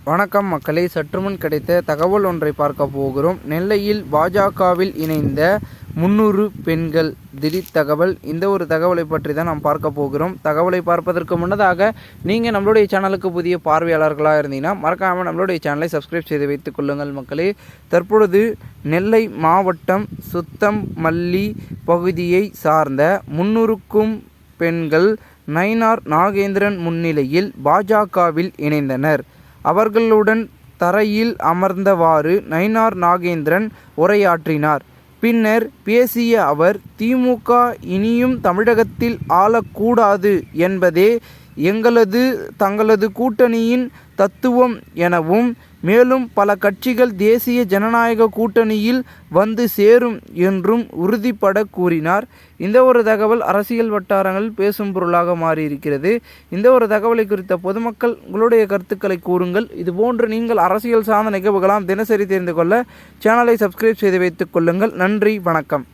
வணக்கம் மக்களே, சற்றுமுன் கிடைத்த தகவல் ஒன்றை பார்க்க போகிறோம். நெல்லையில் பாஜகவில் இணைந்த 300 பெண்கள் திடீர் தகவல். இந்த ஒரு தகவலை பற்றி தான் நாம் பார்க்க போகிறோம். தகவலை பார்ப்பதற்கு முன்னதாக நீங்கள் நம்மளுடைய சேனலுக்கு புதிய பார்வையாளர்களாக இருந்தீங்கன்னா மறக்காமல் நம்மளுடைய சேனலை சப்ஸ்கிரைப் செய்து வைத்துக் கொள்ளுங்கள் மக்களே. தற்பொழுது நெல்லை மாவட்டம் சுத்தமல்லி பகுதியை சார்ந்த 300க்கும் பெண்கள் நயினார் நாகேந்திரன் முன்னிலையில் பாஜகவில் இணைந்தனர். அவர்களுடன் தரையில் அமர்ந்தவாறு நயினார் நாகேந்திரன் உரையாற்றினார். பின்னர் பேசிய அவர், திமுக இனியும் தமிழகத்தில் ஆளக்கூடாது என்பதே தங்களது கூட்டணியின் தத்துவம் எனவும், மேலும் பல கட்சிகள் தேசிய ஜனநாயக கூட்டணியில் வந்து சேரும் என்றும் உறுதிபட கூறினார். இந்த ஒரு தகவல் அரசியல் வட்டாரங்களில் பேசும் பொருளாக மாறியிருக்கிறது. இந்த ஒரு தகவலை குறித்த பொதுமக்கள் உங்களுடைய கருத்துக்களை கூறுங்கள். இதுபோன்று நீங்கள் அரசியல் சார்ந்த நிகழ்வுகளாம் தினசரி தெரிந்து கொள்ள சேனலை சப்ஸ்கிரைப் செய்து வைத்துக் கொள்ளுங்கள். நன்றி, வணக்கம்.